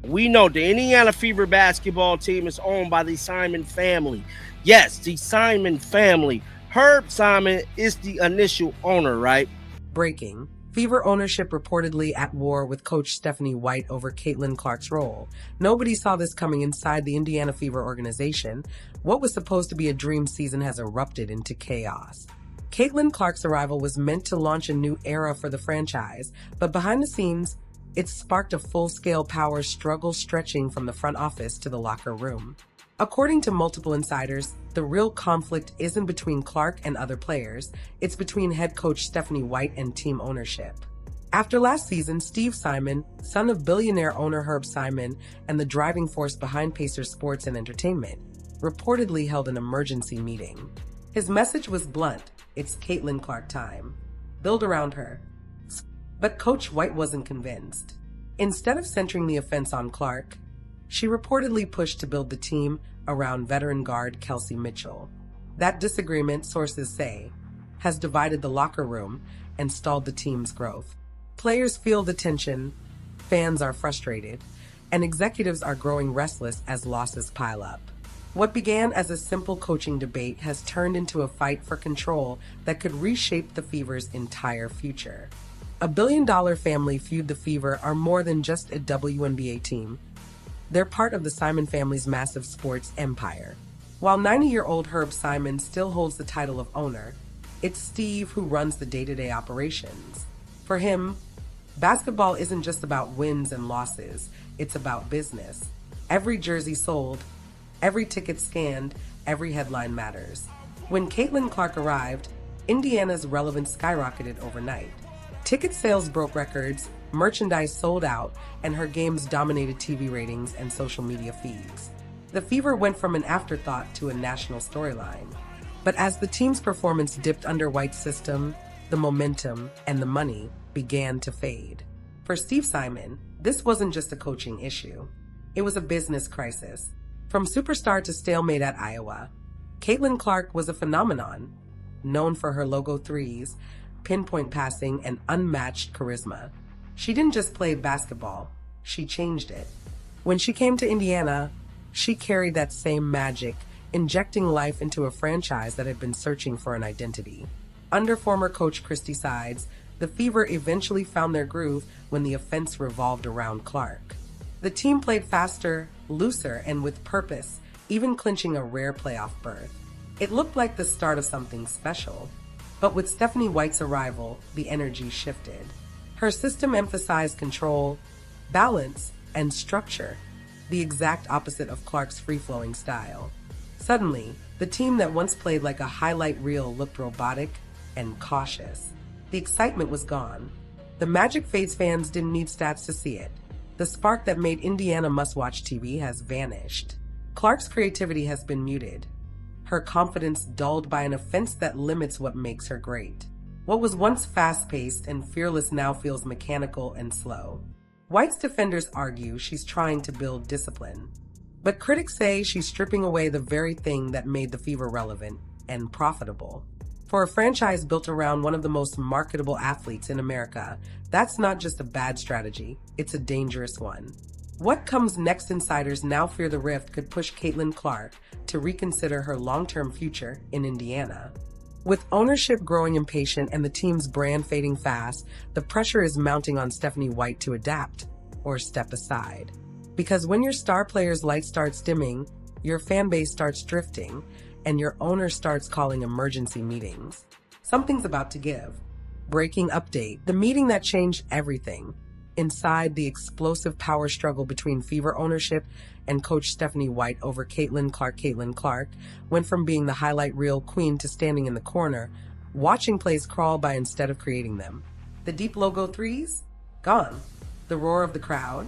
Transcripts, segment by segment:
we know the Indiana Fever basketball team is owned by the Simon family. Yes, the Simon family. Herb Simon is the initial owner, right? Breaking. Fever ownership reportedly at war with coach Stephanie White over Caitlin Clark's role. Nobody saw this coming inside the Indiana Fever organization. What was supposed to be a dream season has erupted into chaos. Caitlin Clark's arrival was meant to launch a new era for the franchise, but behind the scenes, it sparked a full-scale power struggle stretching from the front office to the locker room. According to multiple insiders, the real conflict isn't between Clark and other players, it's between head coach Stephanie White and team ownership. After last season, Steve Simon, son of billionaire owner Herb Simon and the driving force behind Pacers sports and entertainment, reportedly held an emergency meeting. His message was blunt: it's Caitlin Clark time. Build around her. But Coach White wasn't convinced. Instead of centering the offense on Clark, she reportedly pushed to build the team around veteran guard Kelsey Mitchell. That disagreement, sources say, has divided the locker room and stalled the team's growth. Players feel the tension, fans are frustrated, and executives are growing restless as losses pile up. What began as a simple coaching debate has turned into a fight for control that could reshape the Fever's entire future. A billion-dollar family feud the Fever are more than just a WNBA team. They're part of the Simon family's massive sports empire. While 90-year-old Herb Simon still holds the title of owner, it's Steve who runs the day-to-day operations. For him, basketball isn't just about wins and losses, it's about business. Every jersey sold, every ticket scanned, every headline matters. When Caitlin Clark arrived, Indiana's relevance skyrocketed overnight. Ticket sales broke records, merchandise sold out, and her games dominated TV ratings and social media feeds. The Fever went from an afterthought to a national storyline. But as the team's performance dipped under White's system, the momentum and the money began to fade. For Steve Simon, this wasn't just a coaching issue. It was a business crisis. From superstar to stalemate at Iowa, Caitlin Clark was a phenomenon, known for her logo threes, pinpoint passing, and unmatched charisma. She didn't just play basketball, she changed it. When she came to Indiana, she carried that same magic, injecting life into a franchise that had been searching for an identity. Under former coach Christy Sides, the Fever eventually found their groove when the offense revolved around Clark. The team played faster, looser, and with purpose, even clinching a rare playoff berth. It looked like the start of something special. But with Stephanie White's arrival, the energy shifted. Her system emphasized control, balance, and structure, the exact opposite of Clark's free-flowing style. Suddenly, the team that once played like a highlight reel looked robotic and cautious. The excitement was gone. The Magic Fades fans didn't need stats to see it. The spark that made Indiana must-watch TV has vanished. Clark's creativity has been muted, her confidence dulled by an offense that limits what makes her great. What was once fast-paced and fearless now feels mechanical and slow. White's defenders argue she's trying to build discipline, but critics say she's stripping away the very thing that made the Fever relevant and profitable. For a franchise built around one of the most marketable athletes in America, that's not just a bad strategy, it's a dangerous one. What comes next? Insiders now fear the rift could push Caitlin Clark to reconsider her long-term future in Indiana. With ownership growing impatient and the team's brand fading fast, the pressure is mounting on Stephanie White to adapt or step aside. Because when your star player's light starts dimming, your fan base starts drifting, and your owner starts calling emergency meetings, something's about to give. Breaking update: the meeting that changed everything. Inside the explosive power struggle between Fever ownership and coach Stephanie White over Caitlin Clark went from being the highlight reel queen to standing in the corner, watching plays crawl by instead of creating them. The deep logo threes? Gone. The roar of the crowd?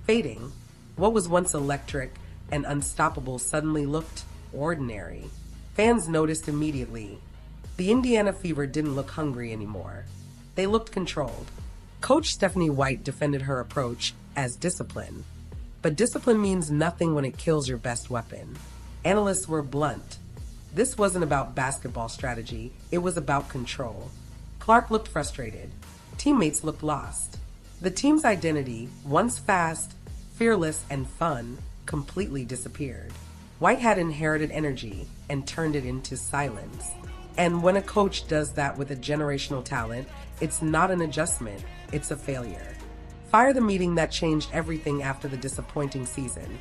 Fading. What was once electric and unstoppable suddenly looked ordinary. Fans noticed immediately. The Indiana Fever didn't look hungry anymore. They looked controlled. Coach Stephanie White defended her approach as discipline. But discipline means nothing when it kills your best weapon. Analysts were blunt. This wasn't about basketball strategy, it was about control. Clark looked frustrated. Teammates looked lost. The team's identity, once fast, fearless and fun, completely disappeared. White had inherited energy and turned it into silence. And when a coach does that with a generational talent, it's not an adjustment, it's a failure. Fire the meeting that changed everything after the disappointing season.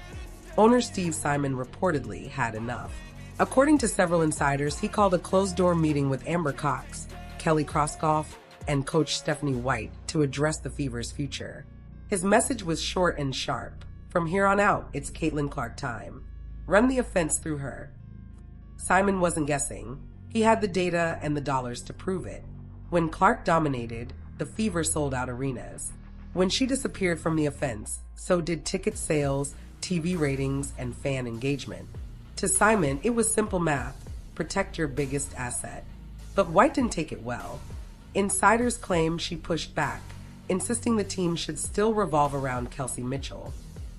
Owner Steve Simon reportedly had enough. According to several insiders, he called a closed-door meeting with Amber Cox, Kelly Krauskopf, and coach Stephanie White to address the Fever's future. His message was short and sharp. From here on out, it's Caitlin Clark time. Run the offense through her. Simon wasn't guessing. He had the data and the dollars to prove it. When Clark dominated, the Fever sold out arenas. When she disappeared from the offense, so did ticket sales, TV ratings, and fan engagement. To Simon, it was simple math: protect your biggest asset. But White didn't take it well. Insiders claim she pushed back, insisting the team should still revolve around Kelsey Mitchell.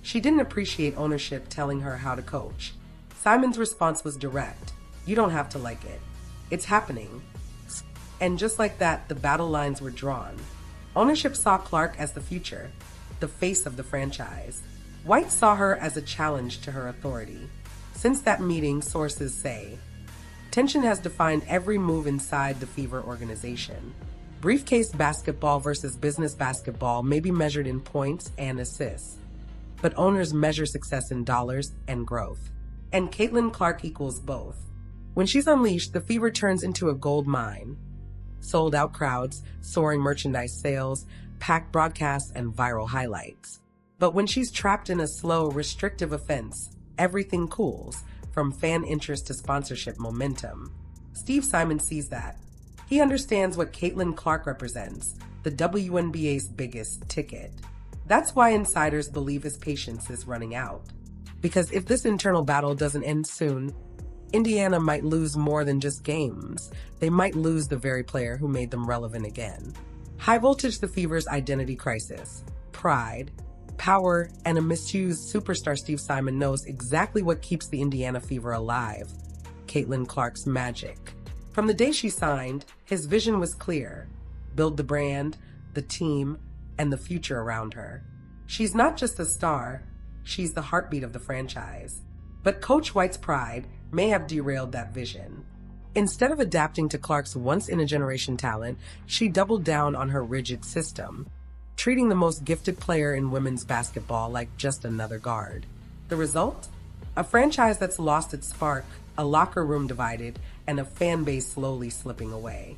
She didn't appreciate ownership telling her how to coach. Simon's response was direct: you don't have to like it. It's happening. And just like that, the battle lines were drawn. Ownership saw Clark as the future, the face of the franchise. White saw her as a challenge to her authority. Since that meeting, sources say, tension has defined every move inside the Fever organization. Briefcase basketball versus business basketball may be measured in points and assists, but owners measure success in dollars and growth. And Caitlin Clark equals both. When she's unleashed, the Fever turns into a gold mine. Sold-out crowds, soaring merchandise sales, packed broadcasts, and viral highlights. But when she's trapped in a slow, restrictive offense, everything cools, from fan interest to sponsorship momentum. Steve Simon sees that. He understands what Caitlin Clark represents, the WNBA's biggest ticket. That's why insiders believe his patience is running out. Because if this internal battle doesn't end soon, Indiana might lose more than just games. They might lose the very player who made them relevant again. High voltage the Fever's identity crisis, pride, power, and a misused superstar. Steve Simon knows exactly what keeps the Indiana Fever alive: Caitlin Clark's magic. From the day she signed, his vision was clear: build the brand, the team, and the future around her. She's not just a star, she's the heartbeat of the franchise. But Coach White's pride may have derailed that vision. Instead of adapting to Clark's once-in-a-generation talent, she doubled down on her rigid system, treating the most gifted player in women's basketball like just another guard. The result? A franchise that's lost its spark, a locker room divided, and a fan base slowly slipping away.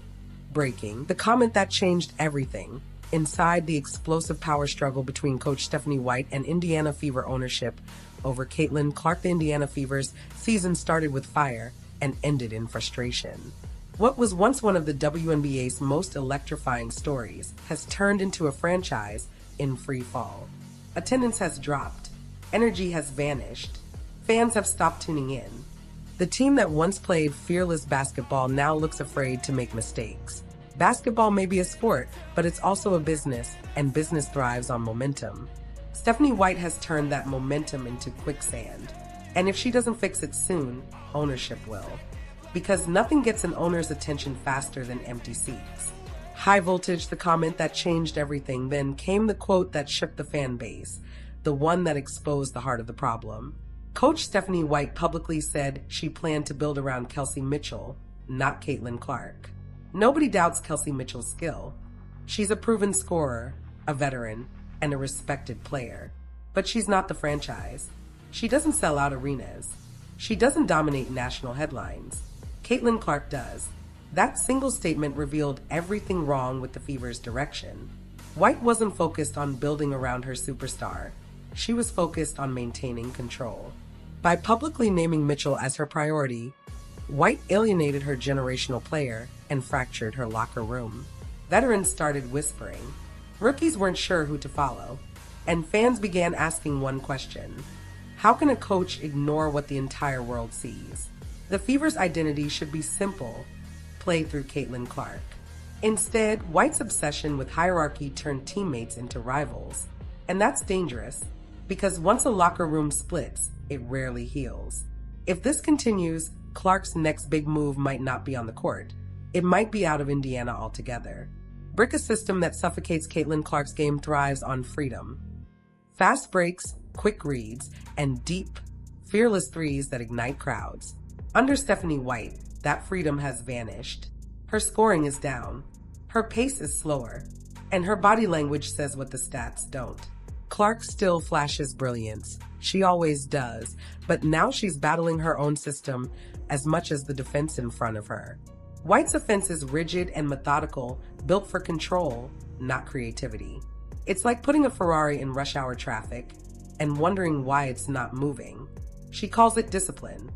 Breaking, the comment that changed everything. Inside the explosive power struggle between Coach Stephanie White and Indiana Fever ownership over Caitlin Clark, the Indiana Fever's season started with fire and ended in frustration. What was once one of the WNBA's most electrifying stories has turned into a franchise in free fall. Attendance has dropped. Energy has vanished. Fans have stopped tuning in. The team that once played fearless basketball now looks afraid to make mistakes. Basketball may be a sport, but it's also a business, and business thrives on momentum. Stephanie White has turned that momentum into quicksand. And if she doesn't fix it soon, ownership will. Because nothing gets an owner's attention faster than empty seats. High voltage, the comment that changed everything. Then came the quote that shook the fan base, the one that exposed the heart of the problem. Coach Stephanie White publicly said she planned to build around Kelsey Mitchell, not Caitlin Clark. Nobody doubts Kelsey Mitchell's skill. She's a proven scorer, a veteran, and a respected player. But she's not the franchise. She doesn't sell out arenas. She doesn't dominate national headlines. Caitlin Clark does. That single statement revealed everything wrong with the Fever's direction. White wasn't focused on building around her superstar. She was focused on maintaining control. By publicly naming Mitchell as her priority, White alienated her generational player and fractured her locker room. Veterans started whispering. Rookies weren't sure who to follow. And fans began asking one question: how can a coach ignore what the entire world sees? The Fever's identity should be simple: play through Caitlin Clark. Instead, White's obsession with hierarchy turned teammates into rivals. And that's dangerous, because once a locker room splits, it rarely heals. If this continues, Clark's next big move might not be on the court. It might be out of Indiana altogether. Brick, a system that suffocates Caitlin Clark's game, thrives on freedom. Fast breaks, quick reads, and deep, fearless threes that ignite crowds. Under Stephanie White, that freedom has vanished. Her scoring is down, her pace is slower, and her body language says what the stats don't. Clark still flashes brilliance. She always does, but now she's battling her own system as much as the defense in front of her. White's offense is rigid and methodical, built for control, not creativity. It's like putting a Ferrari in rush hour traffic and wondering why it's not moving. She calls it discipline.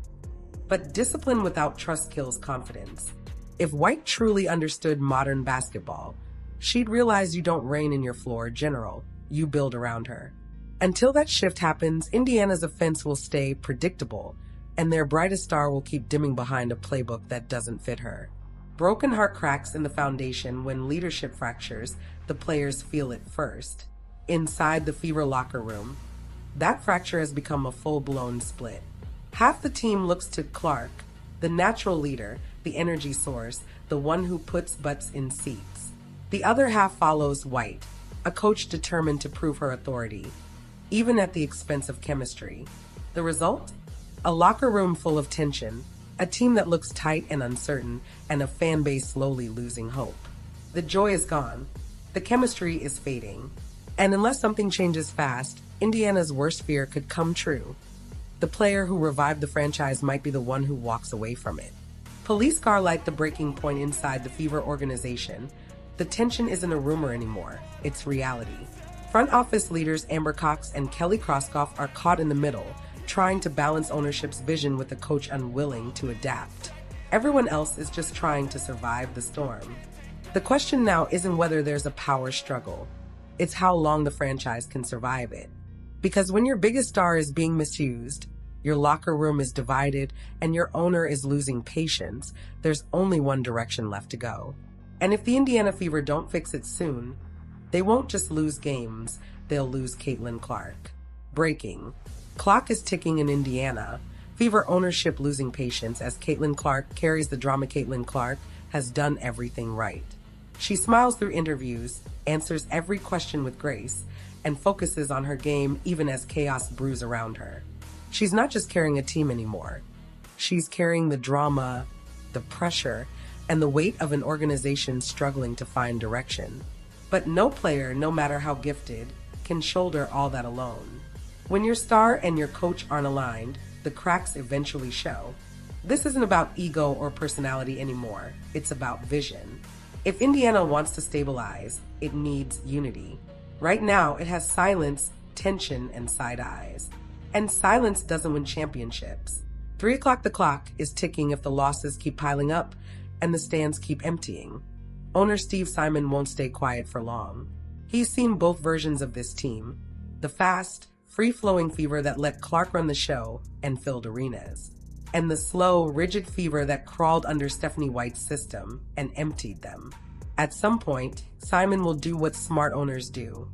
But discipline without trust kills confidence. If White truly understood modern basketball, she'd realize you don't reign in your floor general, you build around her. Until that shift happens, Indiana's offense will stay predictable, and their brightest star will keep dimming behind a playbook that doesn't fit her. Broken heart cracks in the foundation when leadership fractures, the players feel it first. Inside the Fever locker room, that fracture has become a full-blown split. Half the team looks to Clark, the natural leader, the energy source, the one who puts butts in seats. The other half follows White, a coach determined to prove her authority, even at the expense of chemistry. The result? A locker room full of tension, a team that looks tight and uncertain, and a fan base slowly losing hope. The joy is gone. The chemistry is fading. And unless something changes fast, Indiana's worst fear could come true. The player who revived the franchise might be the one who walks away from it. Police car light the breaking point inside the Fever organization. The tension isn't a rumor anymore, it's reality. Front office leaders Amber Cox and Kelly Krauskopf are caught in the middle, trying to balance ownership's vision with the coach unwilling to adapt. Everyone else is just trying to survive the storm. The question now isn't whether there's a power struggle, it's how long the franchise can survive it. Because when your biggest star is being misused, your locker room is divided, and your owner is losing patience, there's only one direction left to go. And if the Indiana Fever don't fix it soon, they won't just lose games, they'll lose Caitlin Clark. Breaking. Clock is ticking in Indiana. Fever ownership losing patience as Caitlin Clark carries the drama. Caitlin Clark has done everything right. She smiles through interviews, answers every question with grace, and focuses on her game even as chaos brews around her. She's not just carrying a team anymore. She's carrying the drama, the pressure, and the weight of an organization struggling to find direction. But no player, no matter how gifted, can shoulder all that alone. When your star and your coach aren't aligned, the cracks eventually show. This isn't about ego or personality anymore. It's about vision. If Indiana wants to stabilize, it needs unity. Right now, it has silence, tension, and side eyes. And silence doesn't win championships. 3 o'clock the clock is ticking if the losses keep piling up and the stands keep emptying. Owner Steve Simon won't stay quiet for long. He's seen both versions of this team. The fast, free-flowing Fever that let Clark run the show and filled arenas. And the slow, rigid Fever that crawled under Stephanie White's system and emptied them. At some point, Simon will do what smart owners do.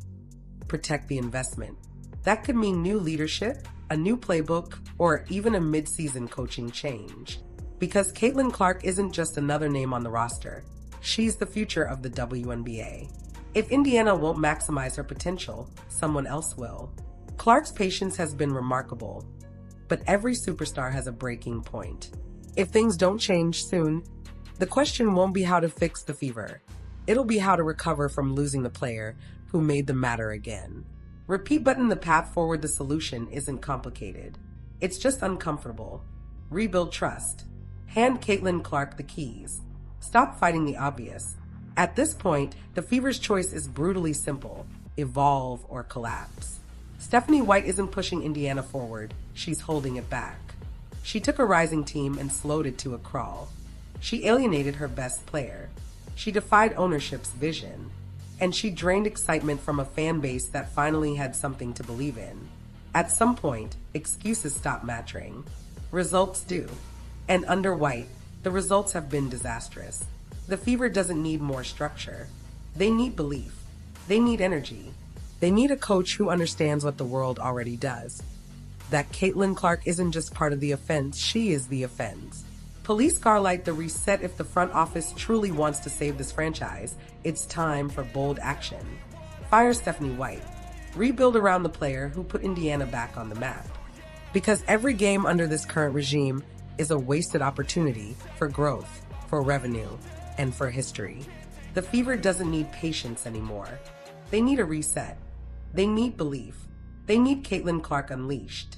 Protect the investment. That could mean new leadership, a new playbook, or even a mid-season coaching change. Because Caitlin Clark isn't just another name on the roster. She's the future of the WNBA. If Indiana won't maximize her potential, someone else will. Clark's patience has been remarkable, but every superstar has a breaking point. If things don't change soon, the question won't be how to fix the Fever. It'll be how to recover from losing the player who made them matter again. Repeat button. The path forward. The solution isn't complicated. It's just uncomfortable. Rebuild trust. Hand Caitlin Clark the keys. Stop fighting the obvious. At this point, the Fever's choice is brutally simple: evolve or collapse. Stephanie White isn't pushing Indiana forward, she's holding it back. She took a rising team and slowed it to a crawl. She alienated her best player. She defied ownership's vision. And she drained excitement from a fan base that finally had something to believe in. At some point, excuses stop mattering. Results do. And under White, the results have been disastrous. The Fever doesn't need more structure. They need belief. They need energy. They need a coach who understands what the world already does. That Caitlin Clark isn't just part of the offense, she is the offense. Police car light the reset. If the front office truly wants to save this franchise, it's time for bold action. Fire Stephanie White. Rebuild around the player who put Indiana back on the map. Because every game under this current regime is a wasted opportunity for growth, for revenue, and for history. The Fever doesn't need patience anymore. They need a reset. They need belief. They need Caitlin Clark unleashed.